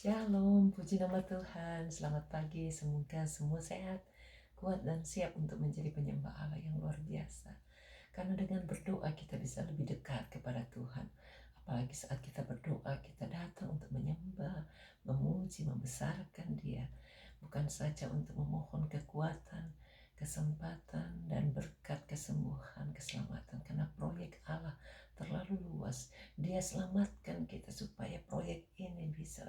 Shalom, puji nama Tuhan. Selamat pagi, semoga semua sehat, kuat dan siap untuk menjadi penyembah Allah yang luar biasa. Karena dengan berdoa kita bisa lebih dekat kepada Tuhan. Apalagi saat kita berdoa, kita datang untuk menyembah, memuji, membesarkan Dia. Bukan saja untuk memohon kekuatan, kesempatan, dan berkat kesembuhan, keselamatan. Karena proyek Allah terlalu luas. Dia selamatkan kita supaya proyek ini bisa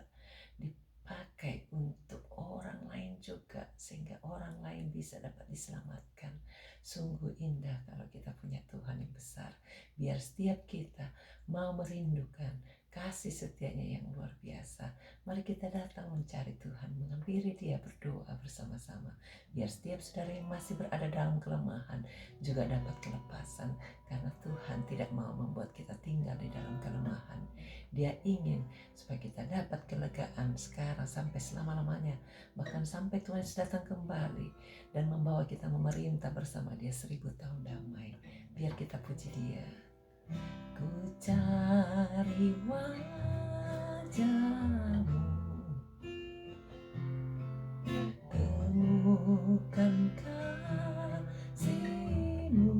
dipakai untuk orang lain juga, sehingga orang lain bisa dapat diselamatkan. Sungguh indah kalau kita punya Tuhan yang besar. Biar setiap kita mau merindukan kasih setianya yang luar biasa. Mari kita datang mencari Tuhan, menghampiri Dia, berdoa bersama-sama. Biar setiap saudara yang masih berada dalam kelemahan juga dapat kelepasan. Karena Tuhan tidak mau membuat kita tinggal di dalam kelemahan. Dia ingin supaya kita dapat kelegaan sekarang sampai selama-lamanya. Bahkan sampai Tuhan datang kembali dan membawa kita memerintah bersama Dia 1000 tahun damai. Biar kita puji Dia. Ku cari wajah-Mu, temukan kasih-Mu.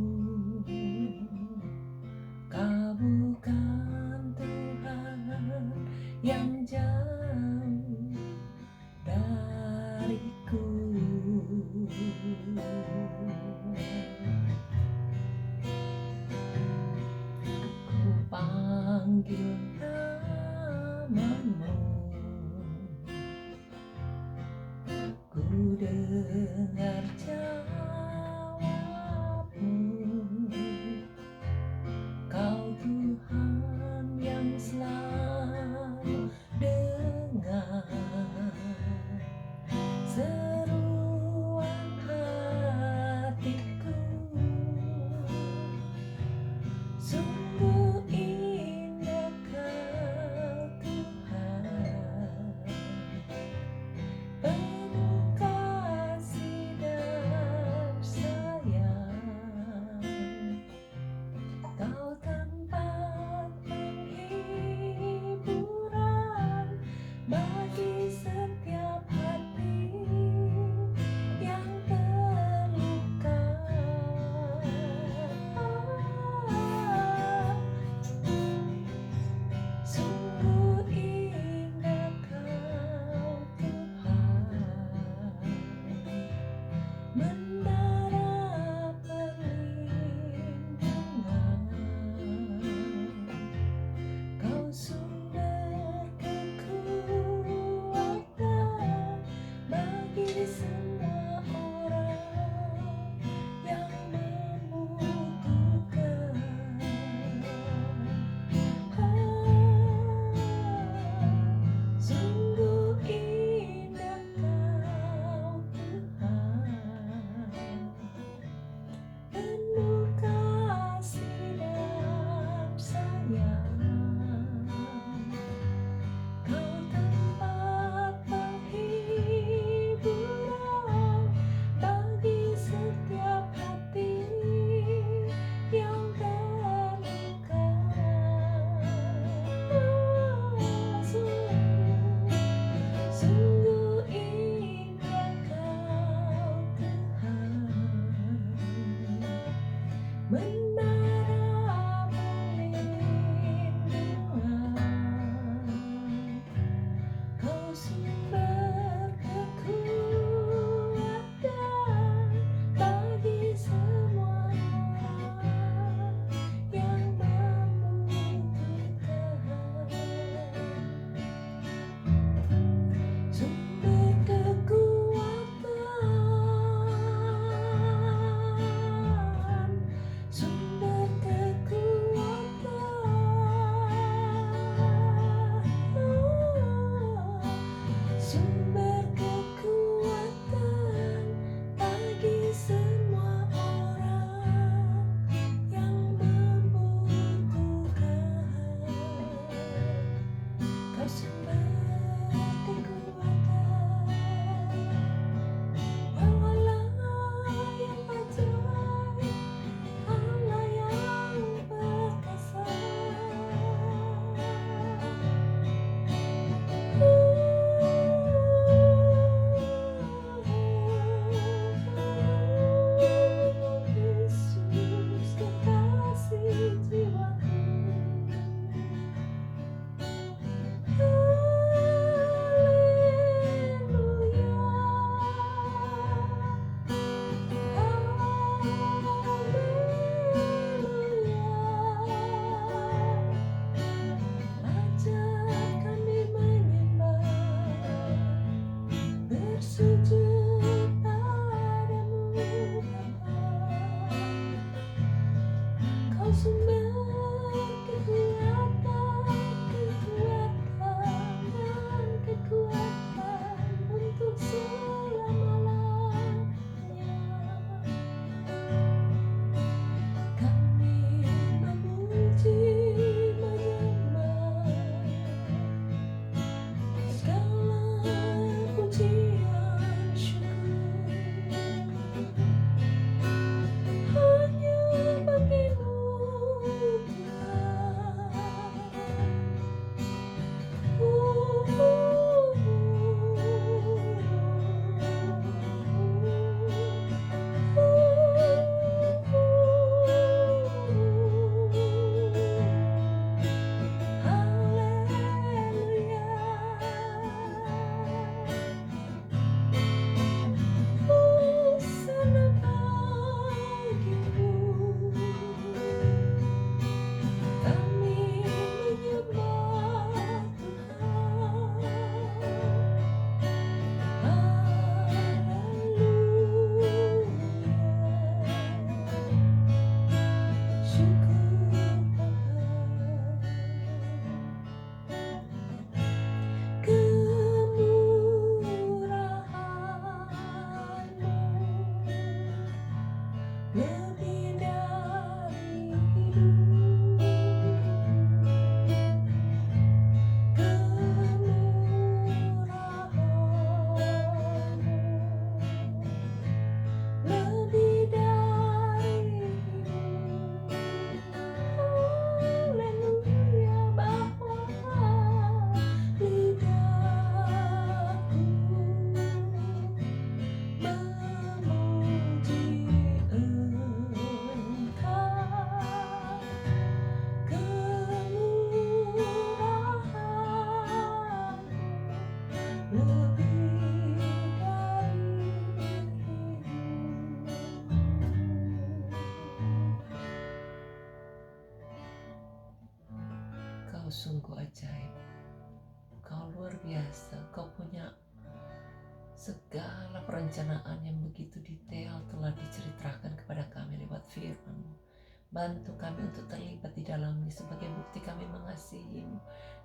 Kau bukan Tuhan yang jauh dariku. Ku panggil namamu, ku dengar jawabmu. Kau Tuhan yang selalu dengar seruan hatiku. Sungguh indah Kau Tuhan, penuh kasih dan sayang. Kau tempat penghiburan bagi setiap hati yang terluka. Sungguh indah Kau Tuhan, menara perlindungan. Kau sumber kekuatan bagi semua orang yang membutuhkan. Sungguh indah Kau Tuhan, penuh kasih dan sayang. Kau tempat penghiburan bagi setiap hati yang terluka. Sungguh indah Kau Tuhan, menara perlindungan. Kau sumber kekuatan bagi semua orang yang membutuhkan. Sumber kekuatan, sumber kekuatan, sumber lebih dari dirimu. Kau sungguh ajaib, kau luar biasa, kau punya segala perencanaan yang begitu detail telah diceritakan kepada kami lewat firman-Mu. Bantu kami untuk terlibat di dalamnya sebagai bukti kami mengasihi-Mu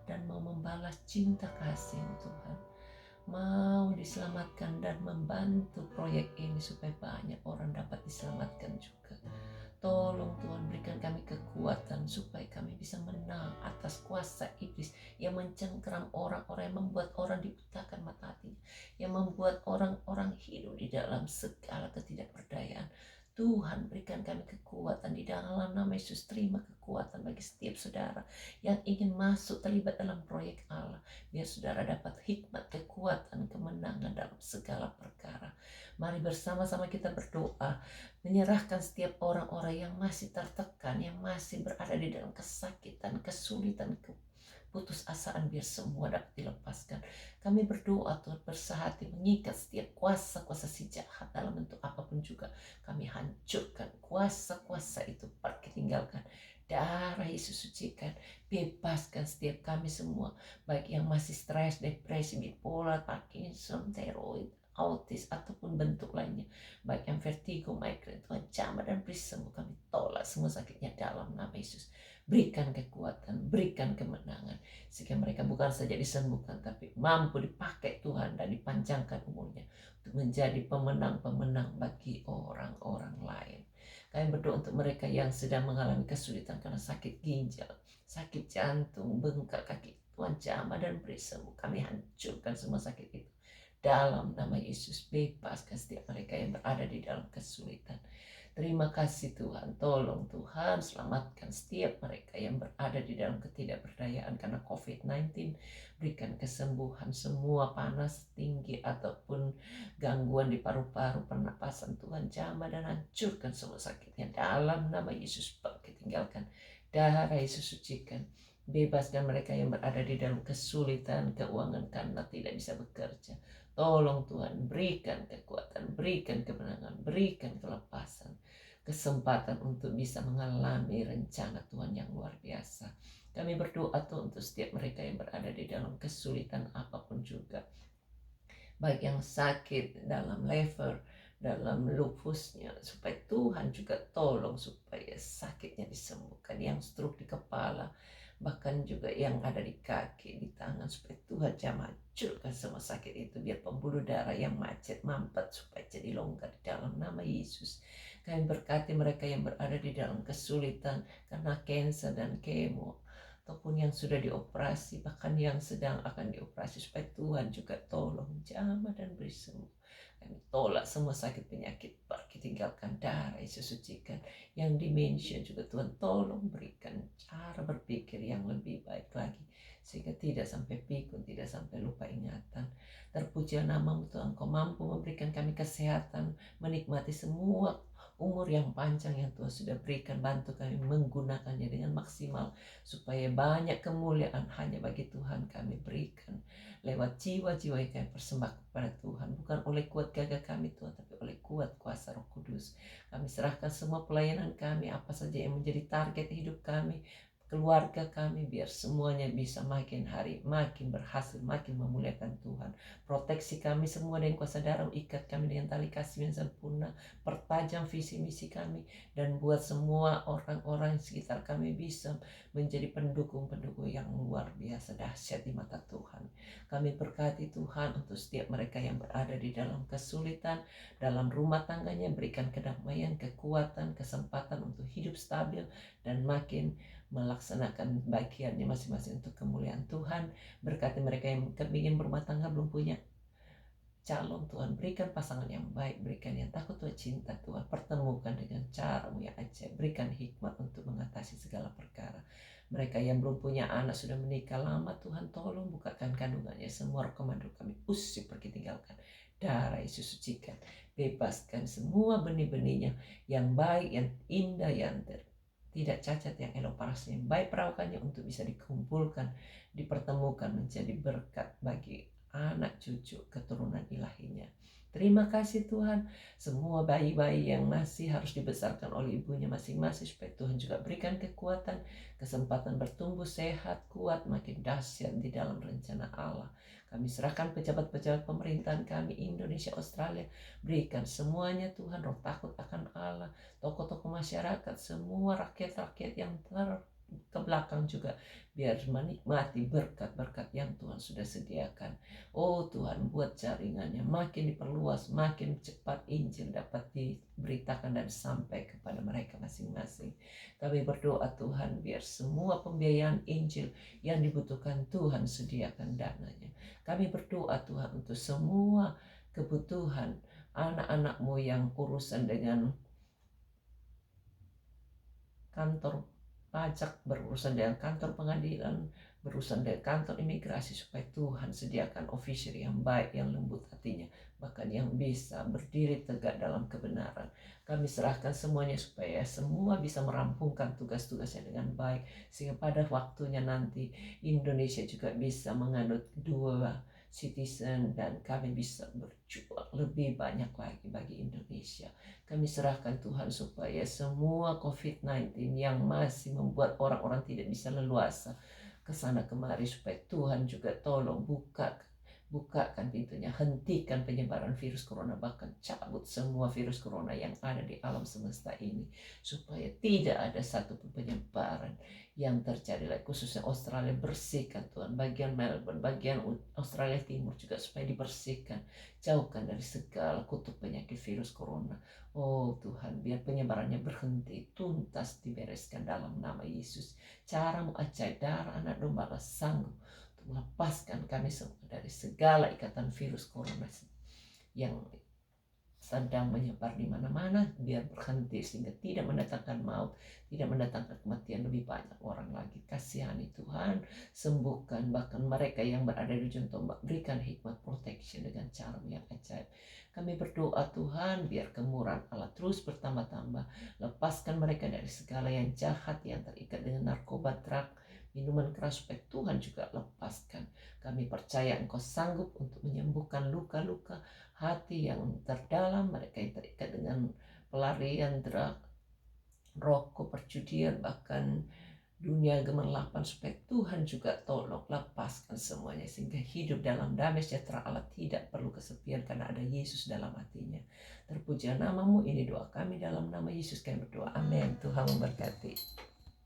dan mau membalas cinta kasih-Mu Tuhan. Mau diselamatkan dan membantu proyek ini supaya banyak orang dapat diselamatkan juga. Tolong Tuhan berikan kami kekuatan supaya kami bisa menang atas kuasa iblis yang mencengkeram orang-orang, yang membuat orang dibutakan mata hatinya, yang membuat orang-orang hidup di dalam segala ketidakberdayaan. Tuhan berikan kami kekuatan di dalam nama Yesus. Terima kekuatan bagi setiap saudara yang ingin masuk terlibat dalam proyek Allah. Biar saudara dapat hikmat, kekuatan, kemenangan dalam segala perkara. Mari bersama-sama kita berdoa, menyerahkan setiap orang-orang yang masih tertekan, yang masih berada di dalam kesakitan, kesulitan, putus asaan, biar semua dapat dilepaskan. Kami berdoa Tuhan, bersahati mengikat setiap kuasa-kuasa si jahat dalam bentuk apapun juga. Kami hancurkan kuasa-kuasa itu, pergi tinggalkan. Darah Yesus sucikan, bebaskan setiap kami semua, baik yang masih stres, depresi, bipolar, Parkinson, tiroid, autis, ataupun bentuk lainnya, baik yang vertigo, migrain, Tuhan jamah dan beri sembuh. Kami tolak semua sakitnya dalam nama Yesus. Berikan kekuatan, berikan kemenangan, sehingga mereka bukan saja disembuhkan, tapi mampu dipakai Tuhan dan dipanjangkan umurnya untuk menjadi pemenang-pemenang bagi orang-orang lain. Kami berdoa untuk mereka yang sedang mengalami kesulitan karena sakit ginjal, sakit jantung, bengkak kaki. Tuhan jamah dan beri sembuh. Kami hancurkan semua sakit itu dalam nama Yesus. Bebaskan setiap mereka yang berada di dalam kesulitan. Terima kasih Tuhan, tolong Tuhan selamatkan setiap mereka yang berada di dalam ketidakberdayaan karena COVID-19. Berikan kesembuhan semua panas tinggi ataupun gangguan di paru-paru, pernapasan, Tuhan jamah dan hancurkan semua sakitnya dalam nama Yesus. Pergi tinggalkan, darah Yesus sucikan. Bebaskan mereka yang berada di dalam kesulitan keuangan karena tidak bisa bekerja. Tolong Tuhan, berikan kekuatan, berikan kemenangan, berikan kelepasan, kesempatan untuk bisa mengalami rencana Tuhan yang luar biasa. Kami berdoa Tuhan untuk setiap mereka yang berada di dalam kesulitan apapun juga, baik yang sakit dalam liver, dalam lupusnya, supaya Tuhan juga tolong supaya sakitnya disembuhkan, yang stroke di kepala, bahkan juga yang ada di kaki, di tangan, supaya Tuhan jamah hancurkan semua sakit itu, biar pembuluh darah yang macet mampet supaya jadi longgar di dalam nama Yesus. Kami berkati mereka yang berada di dalam kesulitan karena kanker dan kemo, ataupun yang sudah dioperasi, bahkan yang sedang akan dioperasi, supaya Tuhan juga tolong jamah dan beri sembuh. Kami tolak semua sakit penyakit, pergi tinggalkan, darah Yesus sucikan. Yang demensia juga Tuhan tolong berikan cara berpikir yang lebih baik lagi, sehingga tidak sampai pikun, tidak sampai lupa ingatan. Terpuji namamu Tuhan, Kau mampu memberikan kami kesehatan, menikmati semua umur yang panjang yang Tuhan sudah berikan. Bantu kami menggunakannya dengan maksimal, supaya banyak kemuliaan hanya bagi Tuhan kami berikan lewat jiwa-jiwa yang kami persembahkan kepada Tuhan, bukan oleh kuat gagah kami Tuhan, tapi oleh kuat kuasa Roh Kudus. Kami serahkan semua pelayanan kami, apa saja yang menjadi target hidup kami, keluarga kami, biar semuanya bisa makin hari makin berhasil, makin memuliakan Tuhan. Proteksi kami semua dengan kuasa darah, ikat kami dengan tali kasih yang sempurna, pertajam visi misi kami, dan buat semua orang-orang di sekitar kami bisa menjadi pendukung-pendukung yang luar biasa dahsyat di mata Tuhan. Kami berkati Tuhan untuk setiap mereka yang berada di dalam kesulitan dalam rumah tangganya, berikan kedamaian, kekuatan, kesempatan untuk hidup stabil dan makin melaksanakan bagiannya masing-masing untuk kemuliaan Tuhan. Berkati mereka yang ingin berumah tangga belum punya calon, Tuhan berikan pasangan yang baik, berikan yang takut Tuhan, cinta Tuhan, pertemukan dengan cara-Mu yang ajaib, berikan hikmat untuk mengatasi segala perkara. Mereka yang belum punya anak, sudah menikah lama, Tuhan tolong bukakan kandungannya, semua roh komando kami usir, pergi tinggalkan, darah Yesus sucikan, bebaskan semua benih-benihnya yang baik, yang indah, yang tidak cacat, yang elok parasnya, baik perawakannya untuk bisa dikumpulkan, dipertemukan menjadi berkat bagi anak cucu keturunan ilahinya. Terima kasih Tuhan, semua bayi-bayi yang masih harus dibesarkan oleh ibunya masing-masing, supaya Tuhan juga berikan kekuatan, kesempatan bertumbuh sehat, kuat, makin dahsyat di dalam rencana Allah. Kami serahkan pejabat-pejabat pemerintahan kami Indonesia, Australia, berikan semuanya Tuhan roh takut akan Allah, tokoh-tokoh masyarakat, semua rakyat-rakyat yang ke belakang juga, biar menikmati berkat-berkat yang Tuhan sudah sediakan. Oh Tuhan, buat jaringannya makin diperluas, makin cepat Injil dapat diberitakan dan sampai kepada mereka masing-masing. Kami berdoa Tuhan, biar semua pembiayaan Injil yang dibutuhkan Tuhan sediakan dananya. Kami berdoa Tuhan untuk semua kebutuhan anak-anak-Mu yang urusan dengan kantor pajak, berurusan dengan kantor pengadilan, berurusan dengan kantor imigrasi, supaya Tuhan sediakan ofisier yang baik, yang lembut hatinya, bahkan yang bisa berdiri tegak dalam kebenaran. Kami serahkan semuanya supaya semua bisa merampungkan tugas-tugasnya dengan baik, sehingga pada waktunya nanti Indonesia juga bisa menganut dua citizen, dan kami bisa berjuang lebih banyak lagi bagi Indonesia. Kami serahkan Tuhan supaya semua COVID-19 yang masih membuat orang-orang tidak bisa leluasa ke sana kemari, supaya Tuhan juga tolong bukakan pintunya, hentikan penyebaran virus corona, bahkan cabut semua virus corona yang ada di alam semesta ini, supaya tidak ada satu penyebaran yang terjadi lagi, khususnya Australia. Bersihkan Tuhan, bagian Melbourne, bagian Australia Timur juga, supaya dibersihkan, jauhkan dari segala kutuk penyakit virus corona. Oh Tuhan, biar penyebarannya berhenti, tuntas dibereskan dalam nama Yesus. Cara-Mu ajaib, darah anak domba sanggup untuk melepaskan kami semua dari segala ikatan virus corona yang sedang menyebar di mana-mana, biar berhenti, sehingga tidak mendatangkan maut, tidak mendatangkan kematian lebih banyak orang lagi. Kasihani Tuhan, sembuhkan bahkan mereka yang berada di ujung tombak, berikan hikmat protection dengan cara yang ajaib. Kami berdoa Tuhan, biar kemurahan Allah terus bertambah-tambah, lepaskan mereka dari segala yang jahat, yang terikat dengan narkoba, drug, minuman keras, supaya Tuhan juga lepaskan. Kami percaya Engkau sanggup untuk menyembuhkan luka-luka hati yang terdalam, mereka yang terikat dengan pelarian, drug, rokok, perjudian, bahkan dunia gemerlapan, supaya Tuhan juga tolong lepaskan semuanya, sehingga hidup dalam damai sejahtera Allah, tidak perlu kesepian karena ada Yesus dalam hatinya. Terpuji nama-Mu, ini doa kami dalam nama Yesus kami berdoa, amin. Tuhan memberkati.